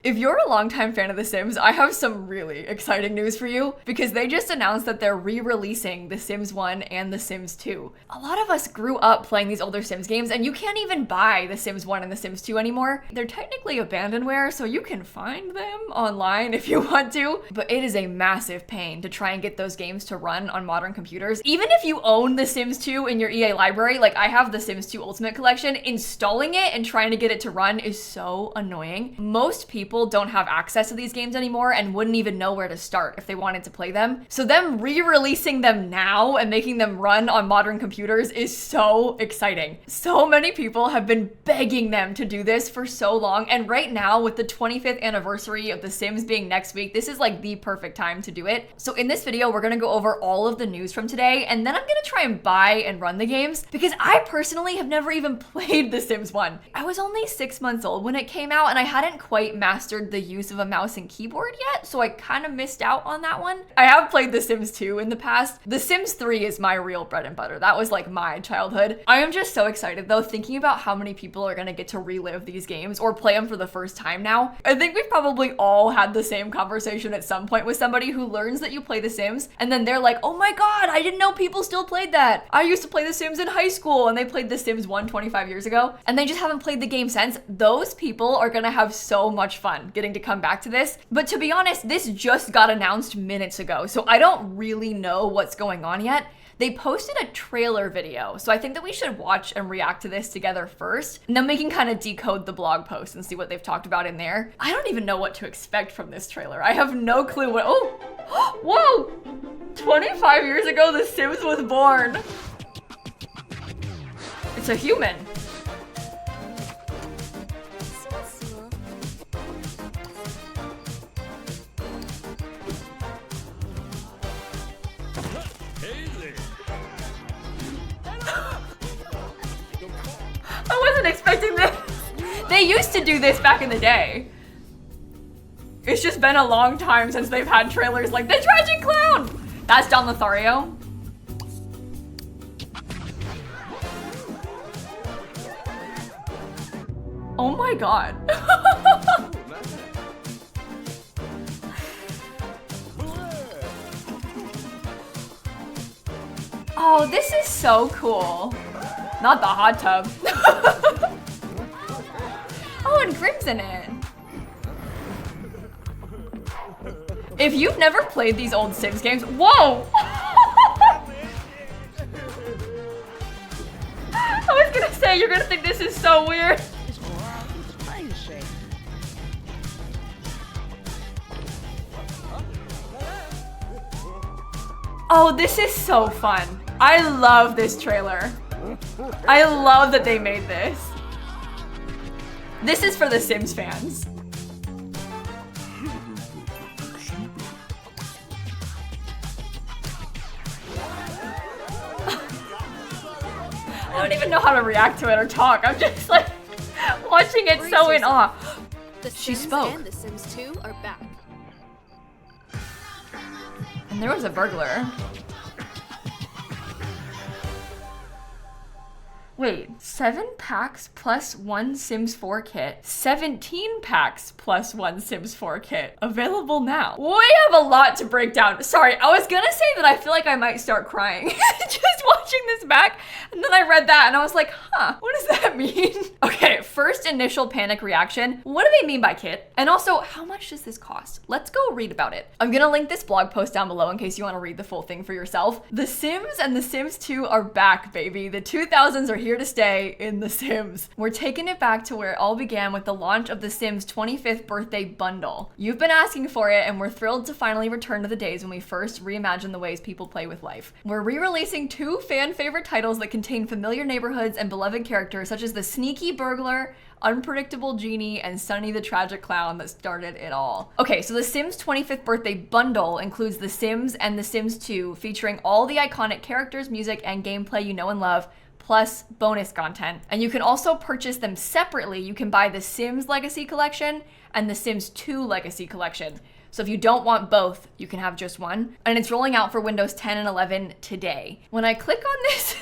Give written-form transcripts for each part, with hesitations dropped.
If you're a longtime fan of The Sims, I have some really exciting news for you because they just announced that they're re-releasing The Sims 1 and The Sims 2. A lot of us grew up playing these older Sims games and you can't even buy The Sims 1 and The Sims 2 anymore. They're technically abandonware, so you can find them online if you want to, but it is a massive pain to try and get those games to run on modern computers. Even if you own The Sims 2 in your EA library, like I have The Sims 2 Ultimate Collection, installing it and trying to get it to run is so annoying. Most people don't have access to these games anymore and wouldn't even know where to start if they wanted to play them. So them re-releasing them now and making them run on modern computers is so exciting. So many people have been begging them to do this for so long, and right now with the 25th anniversary of The Sims being next week, this is like the perfect time to do it. So in this video, we're gonna go over all of the news from today, and then I'm gonna try and buy and run the games because I personally have never even played The Sims 1. I was only 6 months old when it came out and I hadn't quite mastered the use of a mouse and keyboard yet, so I kind of missed out on that one. I have played The Sims 2 in the past. The Sims 3 is my real bread and butter. That was like my childhood. I am just so excited though, thinking about how many people are gonna get to relive these games or play them for the first time now. I think we've probably all had the same conversation at some point with somebody who learns that you play The Sims and then they're like, oh my god, I didn't know people still played that. I used to play The Sims in high school, and they played The Sims 1 25 years ago and they just haven't played the game since. Those people are gonna have so much fun getting to come back to this. But to be honest, this just got announced minutes ago, so I don't really know what's going on yet. They posted a trailer video, so I think that we should watch and react to this together first, and then we can kind of decode the blog post and see what they've talked about in there. I don't even know what to expect from this trailer. I have no clue what, oh, whoa! 25 years ago, The Sims was born. It's a human. I wasn't expecting this. They used to do this back in the day. It's just been a long time since they've had trailers like The Tragic Clown. That's Don Lothario. Oh my god. Oh, this is so cool. Not the hot tub. Oh, and Grim's in it. If you've never played these old Sims games, whoa! I was gonna say, you're gonna think this is so weird. Oh, this is so fun. I love this trailer. I love that they made this. This is for The Sims fans. I don't even know how to react to it or talk. I'm just like watching it so in awe. She spoke. And The Sims 2 are back. And there was a burglar. Wait, 7 packs plus 1 Sims 4 kit. 17 packs plus 1 Sims 4 kit. Available now. We have a lot to break down. Sorry, I was gonna say that I feel like I might start crying just watching this back. And then I read that and I was like, huh, what does that mean? Okay, first initial panic reaction. What do they mean by kit? And also, how much does this cost? Let's go read about it. I'm gonna link this blog post down below in case you wanna read the full thing for yourself. The Sims and The Sims 2 are back, baby. The 2000s are here to stay in The Sims. We're taking it back to where it all began with the launch of The Sims 25th birthday bundle. You've been asking for it, and we're thrilled to finally return to the days when we first reimagined the ways people play with life. We're re-releasing 2 fan favorite titles that contain familiar neighborhoods and beloved characters such as the sneaky burglar, unpredictable genie, and Sunny the tragic clown that started it all. Okay, so The Sims 25th birthday bundle includes The Sims and The Sims 2, featuring all the iconic characters, music, and gameplay you know and love, plus bonus content. And you can also purchase them separately. You can buy The Sims Legacy Collection and The Sims 2 Legacy Collection. So if you don't want both, you can have just one. And it's rolling out for Windows 10 and 11 today. When I click on this,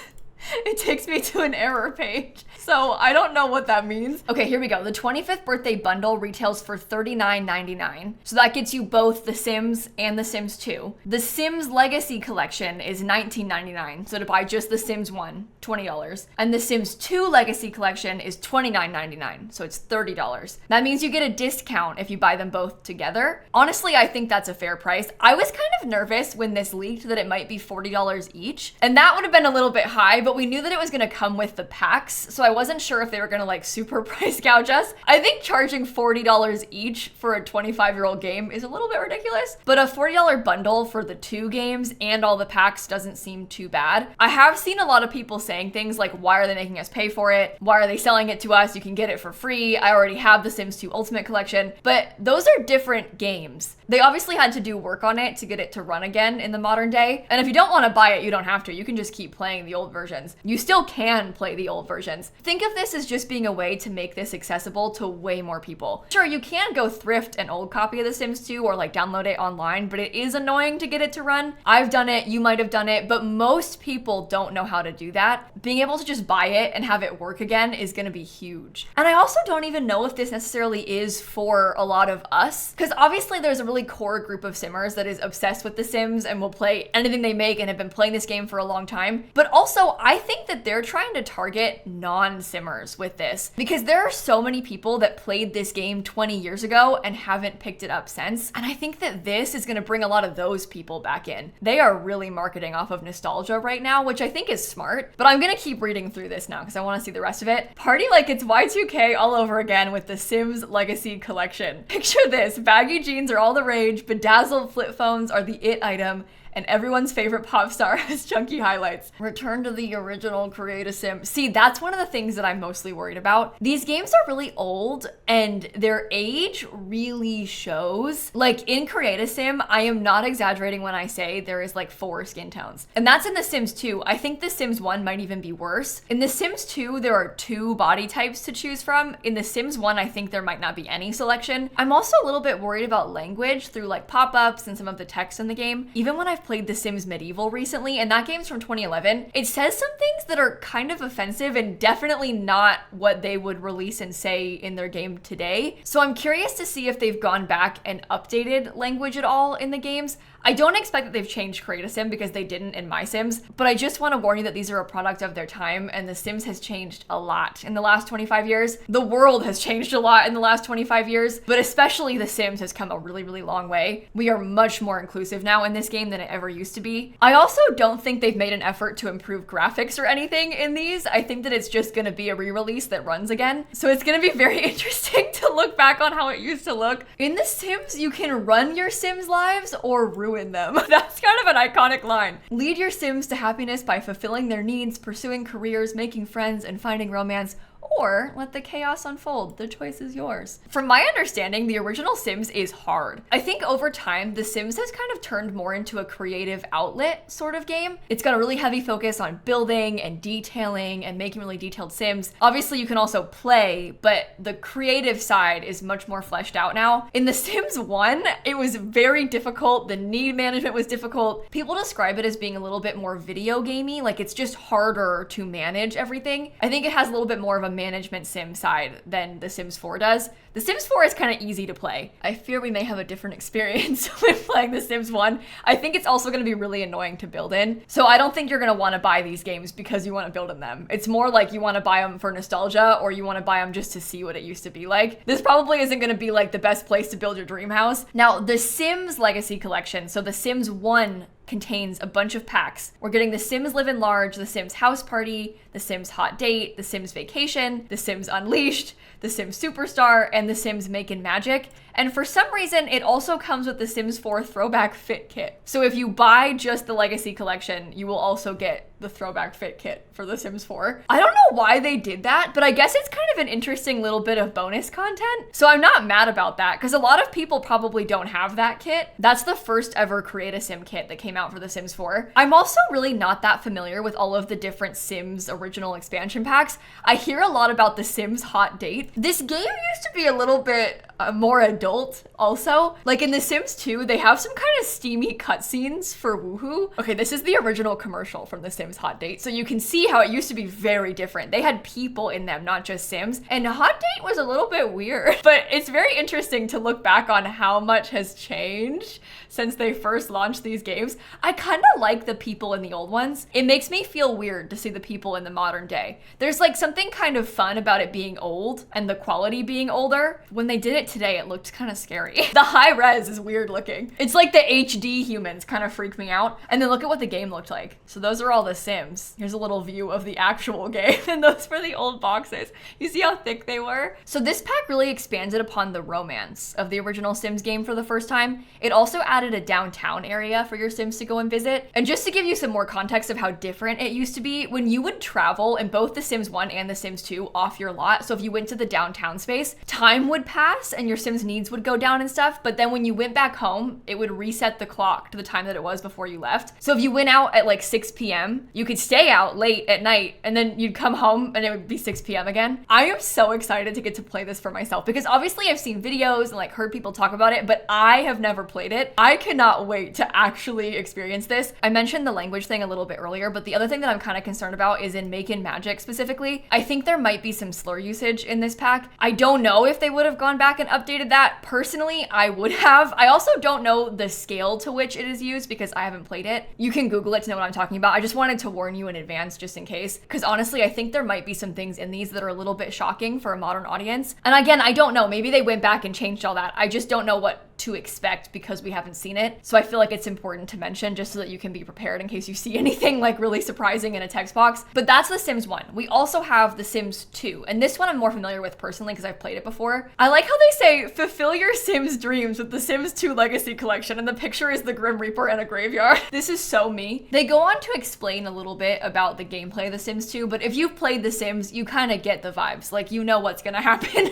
It takes me to an error page. So I don't know what that means. Okay, here we go. The 25th birthday bundle retails for $39.99. So that gets you both The Sims and The Sims 2. The Sims Legacy Collection is $19.99. So to buy just The Sims 1, $20. And The Sims 2 Legacy Collection is $29.99. So it's $30. That means you get a discount if you buy them both together. Honestly, I think that's a fair price. I was kind of nervous when this leaked that it might be $40 each. And that would have been a little bit high, but we knew that it was gonna come with the packs. So I wasn't sure if they were gonna like super price gouge us. I think charging $40 each for a 25-year-old game is a little bit ridiculous, but a $40 bundle for the 2 games and all the packs doesn't seem too bad. I have seen a lot of people saying things like, why are they making us pay for it? Why are they selling it to us? You can get it for free. I already have the Sims 2 Ultimate Collection, but those are different games. They obviously had to do work on it to get it to run again in the modern day. And if you don't want to buy it, you don't have to. You can just keep playing the old versions. You still can play the old versions. Think of this as just being a way to make this accessible to way more people. Sure, you can go thrift an old copy of The Sims 2 or like download it online, but it is annoying to get it to run. I've done it, you might have done it, but most people don't know how to do that. Being able to just buy it and have it work again is gonna be huge. And I also don't even know if this necessarily is for a lot of us, because obviously there's a really core group of Simmers that is obsessed with The Sims and will play anything they make and have been playing this game for a long time. But also, I think that they're trying to target non-Simmers with this, because there are so many people that played this game 20 years ago and haven't picked it up since. And I think that this is gonna bring a lot of those people back in. They are really marketing off of nostalgia right now, which I think is smart, but I'm gonna keep reading through this now because I wanna see the rest of it. Party like it's Y2K all over again with The Sims Legacy Collection. Picture this, baggy jeans are all the rage, bedazzled flip phones are the it item, and everyone's favorite pop star has chunky highlights. Return to the original Create a Sim. See, that's one of the things that I'm mostly worried about. These games are really old and their age really shows. Like in Create a Sim, I am not exaggerating when I say there is like 4 skin tones. And that's in The Sims 2. I think The Sims 1 might even be worse. In The Sims 2, there are 2 body types to choose from. In The Sims 1, I think there might not be any selection. I'm also a little bit worried about language through like pop-ups and some of the text in the game. Even when I've played The Sims Medieval recently, and that game's from 2011, it says some things that are kind of offensive and definitely not what they would release and say in their game today. So I'm curious to see if they've gone back and updated language at all in the games. I don't expect that they've changed Create a Sim because they didn't in my Sims, but I just want to warn you that these are a product of their time, and The Sims has changed a lot in the last 25 years. The world has changed a lot in the last 25 years, but especially The Sims has come a really, really long way. We are much more inclusive now in this game than it ever used to be. I also don't think they've made an effort to improve graphics or anything in these. I think that it's just going to be a re-release that runs again. So it's going to be very interesting to look back on how it used to look. In The Sims, you can run your Sims' lives or ruin them. That's kind of an iconic line. Lead your Sims to happiness by fulfilling their needs, pursuing careers, making friends, and finding romance, or let the chaos unfold. The choice is yours. From my understanding, the original Sims is hard. I think over time, The Sims has kind of turned more into a creative outlet sort of game. It's got a really heavy focus on building and detailing and making really detailed Sims. Obviously, you can also play, but the creative side is much more fleshed out now. In The Sims 1, it was very difficult. The need management was difficult. People describe it as being a little bit more video gamey, like it's just harder to manage everything. I think it has a little bit more of a management sim side than The Sims 4 does. The Sims 4 is kind of easy to play. I fear we may have a different experience when playing The Sims 1. I think it's also going to be really annoying to build in. So I don't think you're going to want to buy these games because you want to build in them. It's more like you want to buy them for nostalgia, or you want to buy them just to see what it used to be like. This probably isn't going to be like the best place to build your dream house. Now, The Sims Legacy Collection, so The Sims 1 contains a bunch of packs. We're getting The Sims Live in Large, The Sims House Party, The Sims Hot Date, The Sims Vacation, The Sims Unleashed, The Sims Superstar, and The Sims Makin' Magic. And for some reason, it also comes with the Sims 4 Throwback Fit Kit. So if you buy just the Legacy Collection, you will also get the Throwback Fit Kit for The Sims 4. I don't know why they did that, but I guess it's kind of an interesting little bit of bonus content. So I'm not mad about that, because a lot of people probably don't have that kit. That's the first ever Create a Sim kit that came came out for The Sims 4. I'm also really not that familiar with all of the different Sims original expansion packs. I hear a lot about The Sims Hot Date. This game used to be a little bit more adult also. Like in The Sims 2, they have some kind of steamy cutscenes for Woohoo. Okay, this is the original commercial from The Sims Hot Date, so you can see how it used to be very different. They had people in them, not just Sims, and Hot Date was a little bit weird, but it's very interesting to look back on how much has changed since they first launched these games. I kind of like the people in the old ones. It makes me feel weird to see the people in the modern day. There's like something kind of fun about it being old and the quality being older. When they did it today, it looked kind of scary. The high res is weird looking. It's like the HD humans kind of freak me out. And then look at what the game looked like. So those are all the Sims. Here's a little view of the actual game, and those were the old boxes. You see how thick they were? So this pack really expanded upon the romance of the original Sims game for the first time. It also added a downtown area for your Sims to go and visit. And just to give you some more context of how different it used to be, when you would travel in both The Sims 1 and The Sims 2 off your lot, so if you went to the downtown space, time would pass and your Sims needs would go down and stuff, but then when you went back home, it would reset the clock to the time that it was before you left. So if you went out at like 6 p.m., you could stay out late at night and then you'd come home and it would be 6 p.m. again. I am so excited to get to play this for myself because obviously I've seen videos and like heard people talk about it, but I have never played it. I cannot wait to actually experience this. I mentioned the language thing a little bit earlier, but the other thing that I'm kind of concerned about is in Make and Magic specifically. I think there might be some slur usage in this pack. I don't know if they would have gone back and updated that. Personally, I would have. I also don't know the scale to which it is used because I haven't played it. You can Google it to know what I'm talking about. I just wanted to warn you in advance just in case, because honestly, I think there might be some things in these that are a little bit shocking for a modern audience. And again, I don't know. Maybe they went back and changed all that. I just don't know what to expect because we haven't seen it. So I feel like it's important to mention just so that you can be prepared in case you see anything like really surprising in a text box. But that's The Sims 1. We also have The Sims 2. And this one I'm more familiar with personally because I've played it before. I like how they say, fulfill your Sims dreams with The Sims 2 Legacy Collection. And the picture is the Grim Reaper and a graveyard. This is so me. They go on to explain a little bit about the gameplay of The Sims 2, but if you've played The Sims, you kind of get the vibes. Like, you know what's gonna happen.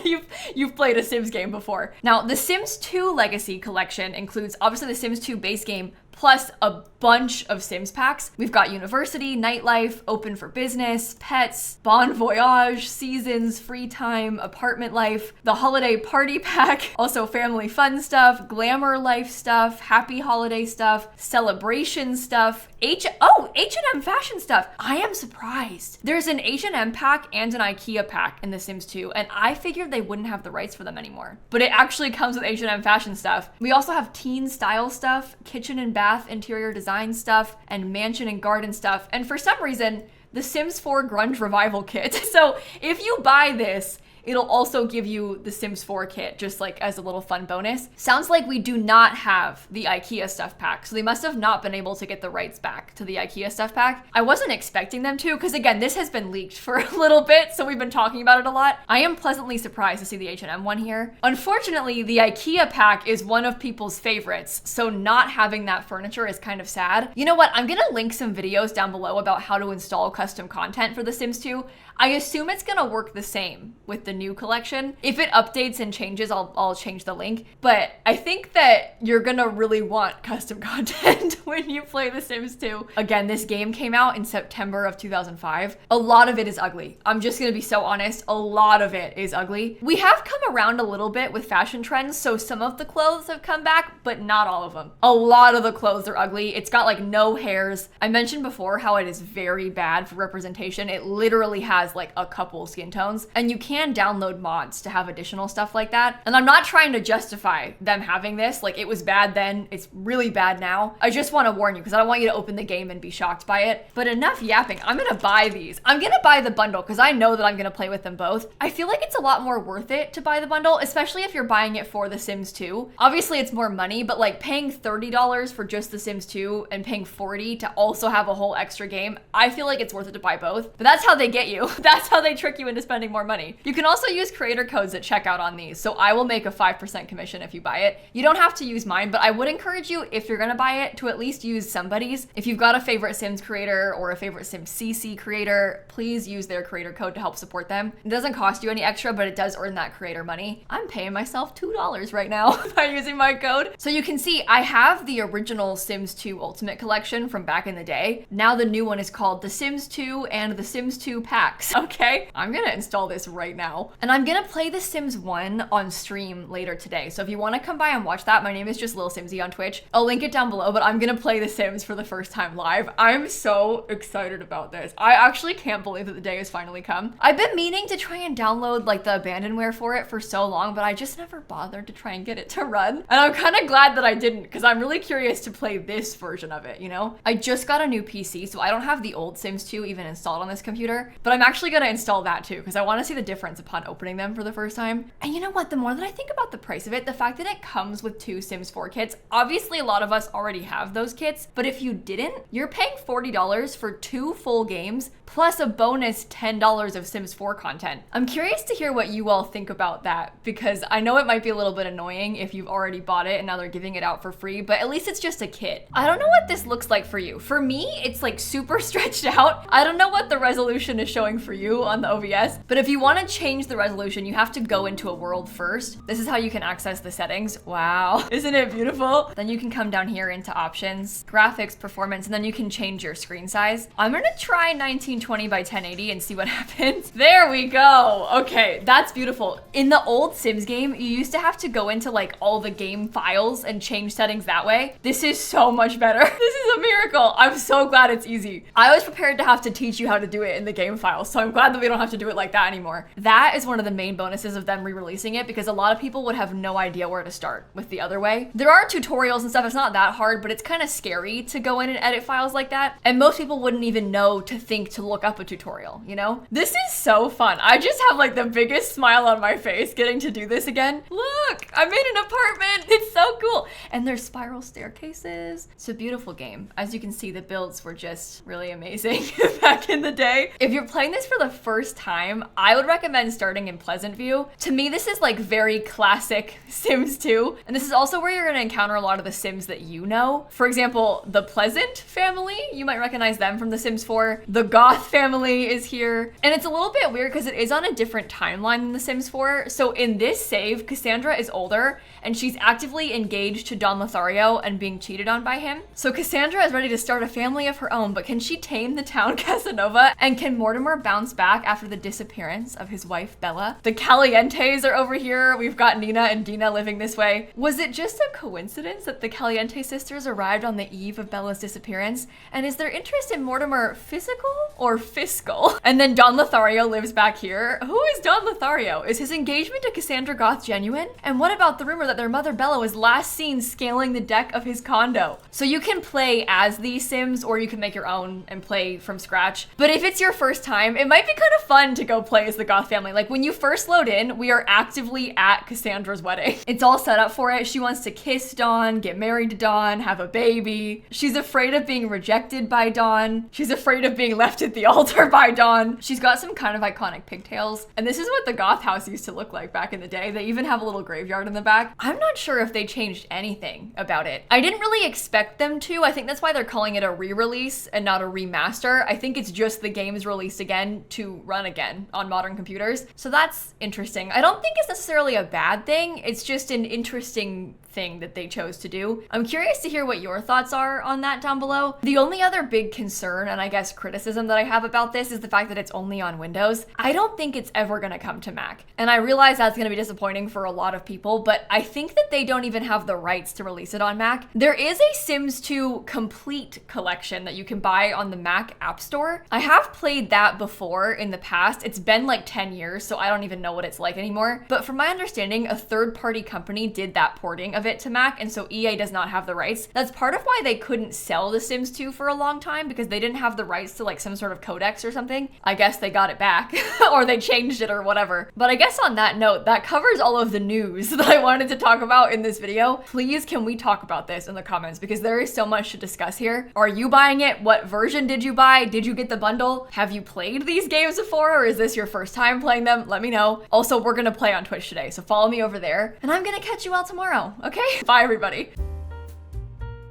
You've played a Sims game before. Now, The Sims 2 Legacy Collection includes obviously the Sims 2 base game plus a bunch of Sims packs. We've got University, Nightlife, Open for Business, Pets, Bon Voyage, Seasons, Free Time, Apartment Life, the Holiday Party Pack, also Family Fun stuff, Glamour Life stuff, Happy Holiday stuff, Celebration stuff, H&M fashion stuff. I am surprised. There's an H&M pack and an IKEA pack in The Sims 2, and I figured they wouldn't have the rights for them anymore. But it actually comes with H&M fashion stuff. We also have teen style stuff, kitchen and bath interior design stuff, and mansion and garden stuff. And for some reason, the Sims 4 Grunge Revival Kit. So if you buy this, it'll also give you the Sims 4 kit, just like as a little fun bonus. Sounds like we do not have the IKEA stuff pack, so they must have not been able to get the rights back to the IKEA stuff pack. I wasn't expecting them to, because again, this has been leaked for a little bit, so we've been talking about it a lot. I am pleasantly surprised to see the H&M one here. Unfortunately, the IKEA pack is one of people's favorites, so not having that furniture is kind of sad. You know what? I'm gonna link some videos down below about how to install custom content for The Sims 2. I assume it's gonna work the same with the new collection. If it updates and changes, I'll change the link. But I think that you're gonna really want custom content when you play The Sims 2. Again, this game came out in September of 2005. A lot of it is ugly. I'm just gonna be so honest. A lot of it is ugly. We have come around a little bit with fashion trends, so some of the clothes have come back, but not all of them. A lot of the clothes are ugly. It's got like no hairs. I mentioned before how it is very bad for representation. It literally has like a couple skin tones, and you can download mods to have additional stuff like that. And I'm not trying to justify them having this. Like, it was bad then, it's really bad now. I just want to warn you because I don't want you to open the game and be shocked by it. But enough yapping. I'm gonna buy these. I'm gonna buy the bundle because I know that I'm gonna play with them both. I feel like it's a lot more worth it to buy the bundle, especially if you're buying it for The Sims 2. Obviously it's more money, but like paying $30 for just The Sims 2 and paying $40 to also have a whole extra game, I feel like it's worth it to buy both. But that's how they get you. That's how they trick you into spending more money. You can also also use creator codes at checkout on these, so I will make a 5% commission if you buy it. You don't have to use mine, but I would encourage you, if you're gonna buy it, to at least use somebody's. If you've got a favorite Sims creator or a favorite SimCC creator, please use their creator code to help support them. It doesn't cost you any extra, but it does earn that creator money. I'm paying myself $2 right now by using my code. So you can see I have the original Sims 2 Ultimate Collection from back in the day. Now the new one is called The Sims 2 and The Sims 2 Packs. Okay, I'm gonna install this right now. And I'm gonna play The Sims 1 on stream later today. So if you wanna come by and watch that, my name is just lilsimsie on Twitch. I'll link it down below, but I'm gonna play The Sims for the first time live. I'm so excited about this. I actually can't believe that the day has finally come. I've been meaning to try and download like the abandonware for it for so long, but I just never bothered to try and get it to run. And I'm kind of glad that I didn't, because I'm really curious to play this version of it, you know? I just got a new PC, so I don't have the old Sims 2 even installed on this computer, but I'm actually gonna install that too, because I want to see the difference upon opening them for the first time. And you know what? The more that I think about the price of it, the fact that it comes with 2 Sims 4 kits, obviously a lot of us already have those kits, but if you didn't, you're paying $40 for 2 full games plus a bonus $10 of Sims 4 content. I'm curious to hear what you all think about that, because I know it might be a little bit annoying if you've already bought it and now they're giving it out for free, but at least it's just a kit. I don't know what this looks like for you. For me, it's like super stretched out. I don't know what the resolution is showing for you on the OBS, but if you want to change the resolution, you have to go into a world first. This is how you can access the settings. Wow, isn't it beautiful? Then you can come down here into options, graphics, performance, and then you can change your screen size. I'm gonna try 1920 by 1080 and see what happens. There we go. Okay, that's beautiful. In the old Sims game, you used to have to go into like all the game files and change settings that way. This is so much better. This is a miracle. I'm so glad it's easy. I was prepared to have to teach you how to do it in the game files, so I'm glad that we don't have to do it like that anymore. That is one of the main bonuses of them re-releasing it, because a lot of people would have no idea where to start with the other way. There are tutorials and stuff. It's not that hard, but it's kind of scary to go in and edit files like that. And most people wouldn't even know to think to look up a tutorial, you know? This is so fun. I just have like the biggest smile on my face getting to do this again. Look, I'm in an apartment. It's so cool. And there's spiral staircases. It's a beautiful game. As you can see, the builds were just really amazing back in the day. If you're playing this for the first time, I would recommend starting in Pleasant View. To me, this is like very classic Sims 2. And this is also where you're gonna encounter a lot of the Sims that you know. For example, the Pleasant family, you might recognize them from The Sims 4. The Goth family is here. And it's a little bit weird because it is on a different timeline than The Sims 4. So in this save, Cassandra is older and she's actively engaged to Don Lothario and being cheated on by him. So Cassandra is ready to start a family of her own, but can she tame the town Casanova? And can Mortimer bounce back after the disappearance of his wife, Bella? The Calientes are over here. We've got Nina and Dina living this way. Was it just a coincidence that the Caliente sisters arrived on the eve of Bella's disappearance? And is their interest in Mortimer physical or fiscal? And then Don Lothario lives back here. Who is Don Lothario? Is his engagement to Cassandra Goth genuine? And what about the rumor that their mother Bella was last seen scaling the deck of his condo? So you can play as these Sims or you can make your own and play from scratch. But if it's your first time, it might be kind of fun to go play as the Goth family. Like when you first load in, we are actively at Cassandra's wedding. It's all set up for it. She wants to kiss Don, get married to Don, have a baby. She's afraid of being rejected by Don. She's afraid of being left at the altar by Don. She's got some kind of iconic pigtails. And this is what the Goth house used to look like back in the day. They even have a little graveyard in the back. I'm not sure if they changed anything about it. I didn't really expect them to. I think that's why they're calling it a re-release and not a remaster. I think it's just the game's released again to run again on modern computers. So that's interesting. I don't think it's necessarily a bad thing. It's just an interesting thing that they chose to do. I'm curious to hear what your thoughts are on that down below. The only other big concern and I guess criticism that I have about this is the fact that it's only on Windows. I don't think it's ever gonna come to Mac. And I realize that's gonna be disappointing for a lot of people, but I think that they don't even have the rights to release it on Mac. There is a Sims 2 complete collection that you can buy on the Mac App Store. I have played that before in the past. It's been like 10 years, so I don't even know what it's like anymore. But from my understanding, a third-party company did that porting of it to Mac, and so EA does not have the rights. That's part of why they couldn't sell The Sims 2 for a long time, because they didn't have the rights to like some sort of codex or something. I guess they got it back or they changed it or whatever. But I guess on that note, that covers all of the news that I wanted to talk about in this video, please can we talk about this in the comments because there is so much to discuss here. Are you buying it? What version did you buy? Did you get the bundle? Have you played these games before, or is this your first time playing them? Let me know. Also, we're gonna play on Twitch today, so follow me over there, and I'm gonna catch you all tomorrow, okay? Bye, everybody.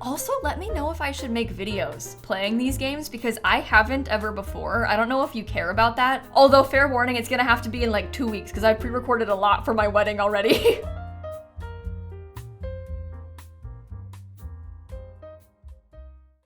Also, let me know if I should make videos playing these games because I haven't ever before. I don't know if you care about that. Although, fair warning, it's gonna have to be in like 2 weeks because I pre-recorded a lot for my wedding already.